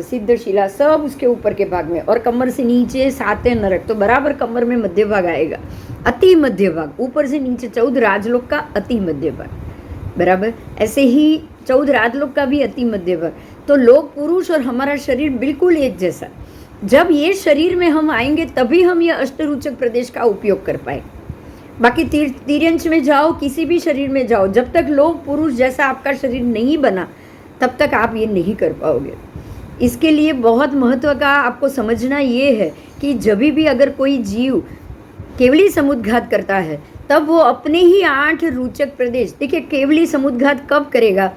सिद्धशिला, सब उसके ऊपर के भाग में, और कमर से नीचे 7 नरक, तो बराबर कमर में मध्य भाग आएगा, अति मध्य भाग, ऊपर से नीचे 14 राजलोक का अति मध्य भाग, बराबर। ऐसे ही 14 राजलोक का भी अति मध्य भाग। तो लोक पुरुष और हमारा शरीर बिल्कुल एक जैसा। जब ये शरीर में हम आएंगे तभी हम ये अष्टरूचक प्रदेश का उपयोग कर पाए। बाकी तिर्यंश में जाओ, किसी भी शरीर में जाओ, जब तक लोक पुरुष जैसा आपका शरीर नहीं बना तब तक आप ये नहीं कर पाओगे। इसके लिए बहुत महत्व का आपको समझना ये है कि जब भी अगर कोई जीव केवली समुद्घात करता है तब वो अपने ही 8 रूचक प्रदेश, देखिए केवली समुद्घात कब करेगा,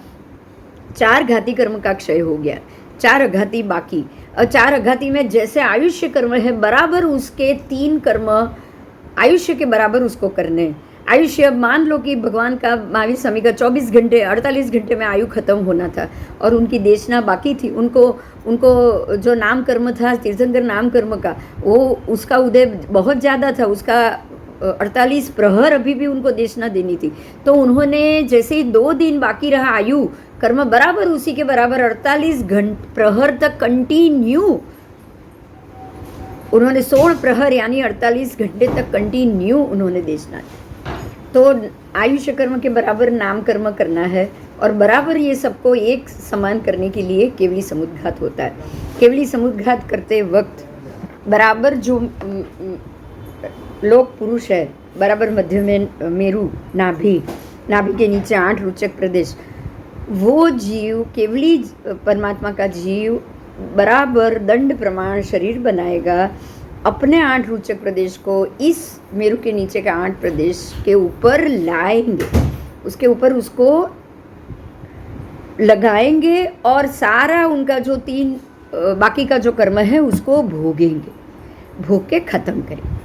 4 घाती कर्म का क्षय हो गया, 4 अघाती बाकी, और 4 अघाती में जैसे आयुष्य कर्म है बराबर उसके 3 कर्म आयुष्य के बराबर उसको करने। आयुष्य, मान लो कि भगवान का, महावीर स्वामी का 24 घंटे 48 घंटे में आयु खत्म होना था और उनकी देशना बाकी थी, उनको जो नाम कर्म था तीर्थंकर नाम कर्म का, वो उसका उदय बहुत ज़्यादा था, उसका 48 प्रहर अभी भी उनको देशना देनी थी। तो उन्होंने जैसे ही 2 दिन बाकी रहा आयु कर्म बराबर उसी के बराबर 48 प्रहर तक कंटिन्यू उन्होंने 16 प्रहर यानी 48 घंटे तक कंटिन्यू उन्होंने देशना। तो आयुष्य कर्म के बराबर नाम कर्म करना है और बराबर ये सबको एक समान करने के लिए केवली समुद्घात होता है। केवली समुद्घात करते वक्त बराबर जो लोक पुरुष है बराबर मध्य में मेरू, नाभि के नीचे 8 रूचक प्रदेश, वो जीव केवली परमात्मा का जीव बराबर दंड प्रमाण शरीर बनाएगा, अपने 8 रूचक प्रदेश को इस मेरू के नीचे के 8 प्रदेश के ऊपर लाएंगे, उसके ऊपर उसको लगाएंगे और सारा उनका जो 3 बाकी का जो कर्म है उसको भोगेंगे, भोग के ख़त्म करेंगे।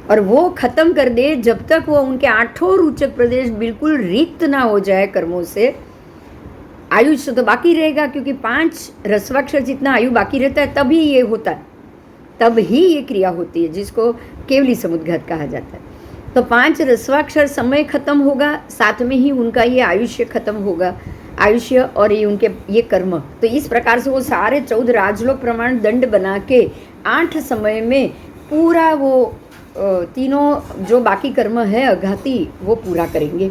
और वो ख़त्म कर दे जब तक वो उनके 8 रूचक प्रदेश बिल्कुल रिक्त ना हो जाए कर्मों से। आयुष्य तो बाकी रहेगा, क्योंकि 5 रस्वाक्षर जितना आयु बाकी रहता है तभी ये होता है, तब ही ये क्रिया होती है जिसको केवली समुद्घात कहा जाता है। तो 5 रस्वाक्षर समय खत्म होगा, साथ में ही उनका ये आयुष्य खत्म होगा, आयुष्य और ये उनके ये कर्म। तो इस प्रकार से वो सारे 14 राजलोक प्रमाण दंड बना के 8 समय में पूरा वो तीनों जो बाकी कर्म है अघाती वो पूरा करेंगे,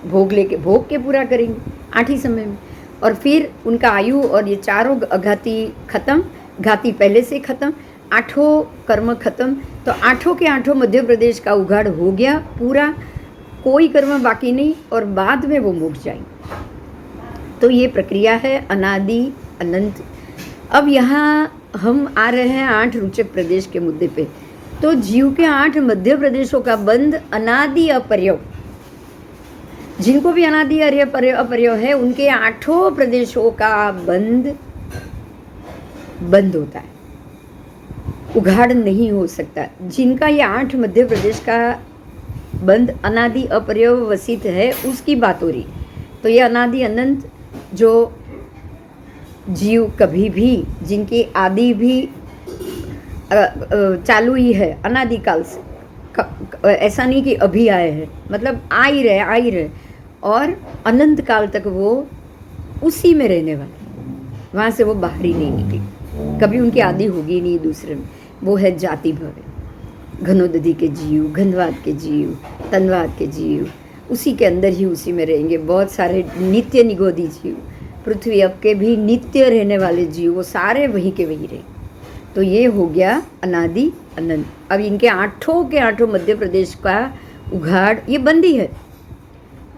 भोग के पूरा करेंगे 8 ही समय में। और फिर उनका आयु और ये 4 अघाती खत्म, घाती पहले से खत्म, 8 कर्म खत्म। तो आठों के आठों मध्य प्रदेश का उघाड़ हो गया पूरा, कोई कर्म बाकी नहीं, और बाद में वो मोक्ष जाएंगे। तो ये प्रक्रिया है अनादि अनंत। अब यहाँ हम आ रहे हैं 8 रुचक प्रदेश के मुद्दे पे। तो जीव के 8 मध्य प्रदेशों का बंध अनादि अपर्यव, जिनको भी अनादि अपर्यव है उनके 8 प्रदेशों का बंद होता है, उघाड़ नहीं हो सकता। जिनका ये 8 मध्य प्रदेश का बंद अनादि अपर्यवसित है उसकी बात हो रही। तो ये अनादि अनंत जो जीव कभी भी, जिनकी आदि भी चालू ही है अनादिकाल से, ऐसा नहीं कि अभी आए हैं, मतलब आ ही रहे और अनंत काल तक वो उसी में रहने वाले, वहाँ से वो बाहर ही नहीं निकले, कभी उनकी आदि होगी नहीं दूसरे में। वो है जाति भवे, घनोदधि के जीव, घनवाद के जीव, तनवाद के जीव, उसी के अंदर ही उसी में रहेंगे। बहुत सारे नित्य निगोदी जीव, पृथ्वी अब के भी नित्य रहने वाले जीव, वो सारे वहीं के वहीं रहे। तो ये हो गया अनादि अनंत। अब इनके 8 के 8 मध्य प्रदेश का उघाड़ ये बंदी है,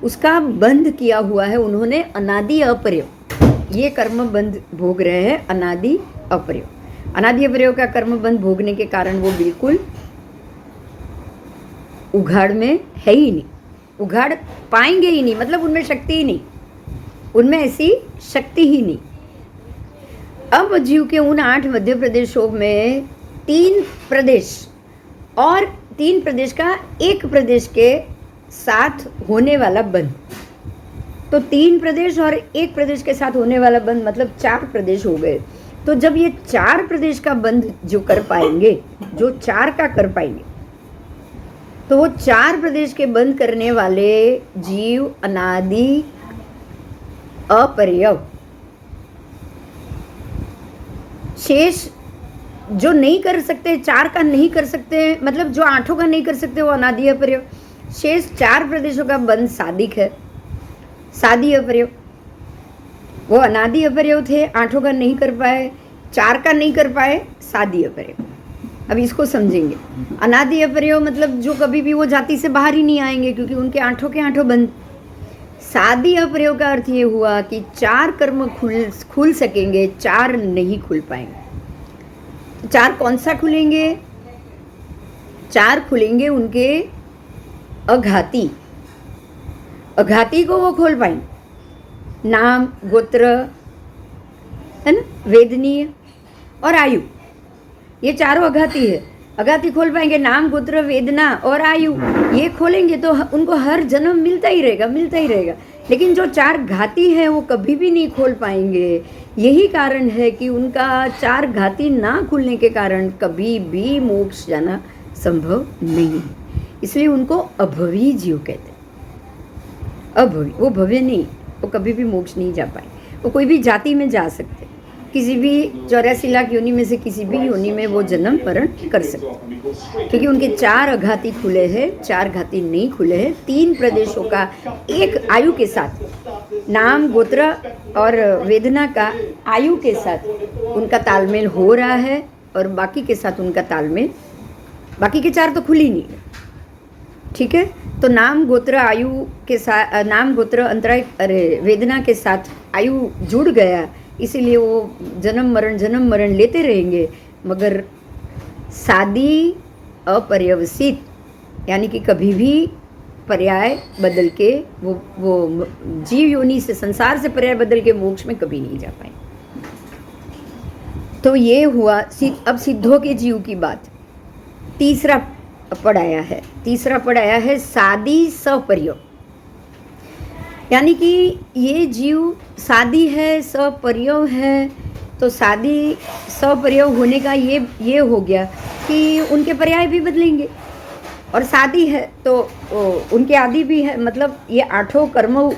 उसका बंद किया हुआ है उन्होंने अनादि अपर्यव। ये कर्म बंद भोग रहे हैं अनादि अपर्यव। अनादि अपर्यव का कर्म बंद भोगने के कारण वो बिल्कुल उघाड़ में है ही नहीं, उघाड़ पाएंगे ही नहीं, मतलब उनमें शक्ति ही नहीं, उनमें ऐसी शक्ति ही नहीं। अब जीव के उन 8 मध्य प्रदेशों में 3 प्रदेश और 3 प्रदेश का एक प्रदेश के साथ होने वाला बंध, तो 3 प्रदेश और एक प्रदेश के साथ होने वाला बंध मतलब 4 प्रदेश हो गए। तो जब ये 4 प्रदेश का बंध जो कर पाएंगे, जो 4 का कर पाएंगे, तो वो 4 प्रदेश के बंद करने वाले जीव अनादि अपर्यव, शेष जो नहीं कर सकते, 4 का नहीं कर सकते, मतलब जो 8 का नहीं कर सकते वो अनादि अपर्यव, शेष 4 प्रदेशों का बंध सादिक है, सादी अपर्यव। वो अनादि अपर्यव थे, 8 का नहीं कर पाए, 4 का नहीं कर पाए, सादी अपर्यव। अब इसको समझेंगे। अनादि अपर्यव मतलब जो कभी भी वो जाति से बाहर ही नहीं आएंगे, क्योंकि उनके 8 के 8 बंद। सादी अपर्यव का अर्थ ये हुआ कि 4 कर्म खुल सकेंगे, 4 नहीं खुल पाएंगे। 4 कौन सा खुलेंगे? 4 खुलेंगे उनके अघाती, अघाती को वो खोल पाएंगे। नाम, गोत्र, है ना, वेदनीय और आयु, ये चारों अघाती है। अघाती खोल पाएंगे, नाम, गोत्र, वेदना और आयु, ये खोलेंगे तो उनको हर जन्म मिलता ही रहेगा। लेकिन जो 4 घाती है वो कभी भी नहीं खोल पाएंगे। यही कारण है कि उनका 4 घाती ना खुलने के कारण कभी भी मोक्ष जाना संभव नहीं है। इसलिए उनको अभवी जीव कहते हैं। अभवी, वो भव्य नहीं, वो कभी भी मोक्ष नहीं जा पाए। वो कोई भी जाति में जा सकते, किसी भी 84 लाख योनि में से किसी भी योनि में वो जन्म मरण कर सकते, क्योंकि उनके 4 अघाती खुले हैं, 4 घाती नहीं खुले हैं। 3 प्रदेशों का एक आयु के साथ, नाम, गोत्र और वेदना का आयु के साथ उनका तालमेल हो रहा है, और बाकी के साथ उनका तालमेल, बाकी के 4 तो खुली नहीं है, ठीक है। तो नाम, गोत्र, आयु के साथ, नाम, गोत्र, अंतराय, वेदना के साथ आयु जुड़ गया, इसीलिए वो जन्म मरण लेते रहेंगे। मगर सादी अपर्यवसित, यानी कि कभी भी पर्याय बदल के वो जीव योनि से, संसार से पर्याय बदल के मोक्ष में कभी नहीं जा पाए। तो ये हुआ। अब सिद्धों के जीव की बात। तीसरा पद आया है सादी सपर्यव, यानी कि ये जीव सादी है, सपर्यव है। तो सादी सपर्यव होने का ये हो गया कि उनके पर्याय भी बदलेंगे, और सादी है तो उनके आदि भी है। मतलब ये 8 कर्म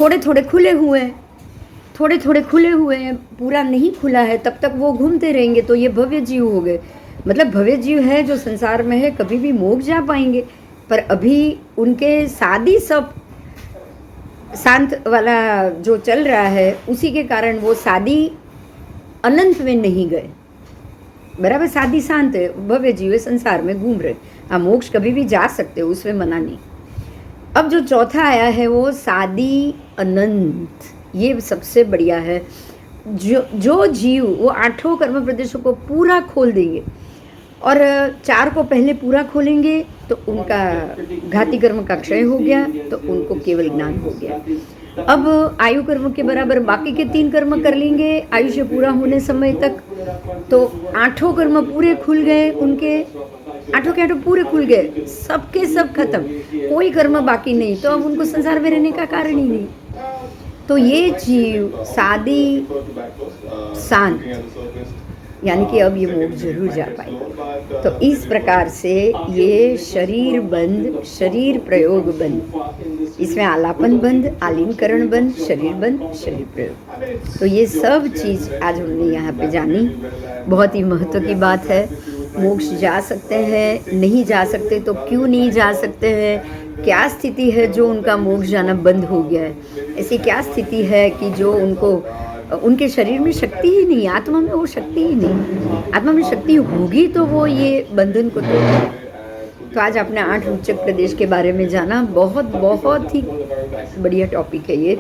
थोड़े थोड़े खुले हुए हैं, पूरा नहीं खुला है, तब तक वो घूमते रहेंगे। तो ये भव्य जीव हो गए। मतलब भव्य जीव है जो संसार में है, कभी भी मोक्ष जा पाएंगे, पर अभी उनके सादी सब शांत वाला जो चल रहा है, उसी के कारण वो सादी अनंत में नहीं गए। बराबर सादी शांत है, भव्य जीव है, संसार में घूम रहे। हाँ, मोक्ष कभी भी जा सकते हो, उसमें मना नहीं। अब जो चौथा आया है वो सादी अनंत, ये सबसे बढ़िया है। जो जीव वो 8 कर्म प्रदेशों को पूरा खोल देंगे और 4 को पहले पूरा खोलेंगे तो उनका घाती कर्म का क्षय हो गया, तो उनको केवल ज्ञान हो गया। अब आयु कर्म के बराबर बाकी के 3 कर्म कर लेंगे आयुष्य पूरा होने समय तक, तो 8 कर्म पूरे खुल गए उनके, 8 के 8 पूरे खुल गए, सबके सब खत्म, कोई कर्म बाकी नहीं, तो अब उनको संसार में रहने का कारण ही नहीं। तो ये जीव सादी शांत, यानी कि अब ये मोक्ष जरूर जा पाएंगे। तो इस प्रकार से ये शरीर बंध, शरीर प्रयोग बंध, इसमें आलापन बंध, आलिंगकरण बंध, शरीर बंध, शरीर प्रयोग। तो ये सब चीज़ आज हमने यहाँ पे जानी। बहुत ही महत्व की बात है। मोक्ष जा सकते हैं, नहीं जा सकते तो क्यों नहीं जा सकते हैं, क्या स्थिति है जो उनका मोक्ष जाना बंद हो गया है, ऐसी क्या स्थिति है कि जो उनके शरीर में शक्ति ही नहीं, आत्मा में वो शक्ति ही नहीं, आत्मा में शक्ति होगी तो वो ये बंधन को तोड़ेगी। तो आज आपने 8 रोचक प्रदेश के बारे में जाना, बहुत ही बढ़िया टॉपिक है ये।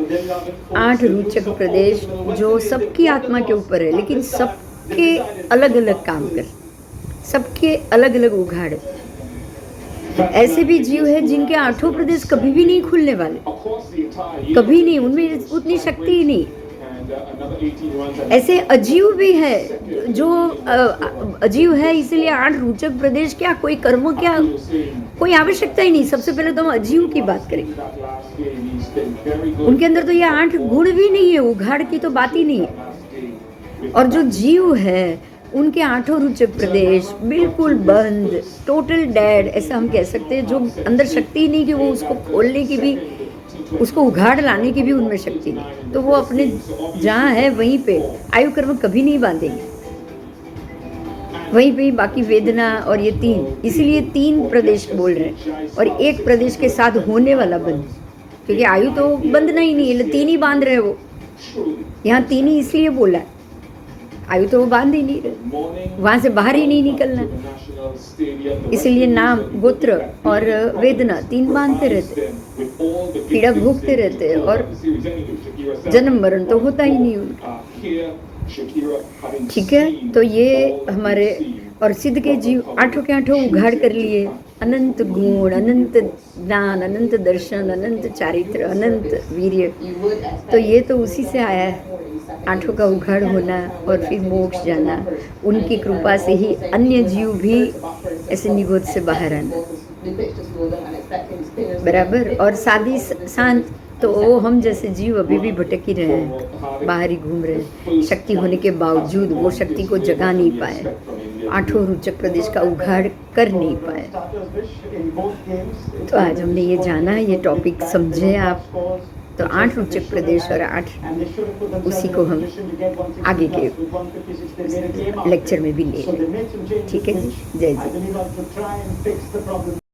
8 रोचक प्रदेश जो सबकी आत्मा के ऊपर है, लेकिन सबके अलग अलग काम कर, सबके अलग अलग उघाड़। ऐसे भी जीव है जिनके 8 प्रदेश कभी भी नहीं खुलने वाले, कभी नहीं, उनमें उतनी शक्ति ही नहीं। ऐसे अजीव भी है जो अजीव है, इसलिए 8 रोचक प्रदेश क्या, कोई कर्म क्या, कोई आवश्यकता ही नहीं। सबसे पहले तो हम अजीव की बात करें, उनके अंदर तो ये 8 गुण भी नहीं है, उघाड़ की तो बात ही नहीं है। और जो जीव है उनके 8 रोचक प्रदेश बिल्कुल बंद, टोटल डेड, ऐसा हम कह सकते हैं, जो अंदर शक्ति ही नहीं कि वो उसको खोलने की भी, उसको उघाड़ लाने की भी उनमें शक्ति नहीं। तो वो अपने जहाँ है वहीं पे आयु कर्म कभी नहीं बांधेंगे, वहीं पे ही बाकी वेदना और ये 3, इसीलिए 3 प्रदेश बोल रहे हैं और एक प्रदेश के साथ होने वाला बंध, क्योंकि आयु तो बंधना ही नहीं है, 3 ही बांध रहे वो, यहाँ 3 ही इसलिए बोला है, आयु तो वो बांध ही नहीं रहे, वहाँ से बाहर ही नहीं निकलना, इसलिए नाम, गोत्र और वेदना 3 बांधते रहते, पीड़ा भोगते रहते और जन्म मरण तो होता ही नहीं उनका। ठीक है, तो ये हमारे और सिद्ध के जीव 8 के 8 उघाड़ कर लिए, अनंत गुण, अनंत ज्ञान, अनंत दर्शन, अनंत चारित्र, अनंत वीर्य। तो ये तो उसी से आया है, 8 का उघाड़ होना और फिर मोक्ष जाना, उनकी कृपा से ही अन्य जीव भी ऐसे निगोद से बाहर आना, बराबर। और सादी शांत, तो वो हम जैसे जीव अभी भी भटक ही रहे हैं, बाहर ही घूम रहे हैं, शक्ति होने के बावजूद वो शक्ति को जगा नहीं पाए, 8 रोचक प्रदेश का उघाड़ कर नहीं पाए। तो आज हमने ये जाना, ये टॉपिक समझे आप। तो 8 रोचक प्रदेश और 8 उसी को हम आगे के लेक्चर में भी ले लें। ठीक है जी, जय जी।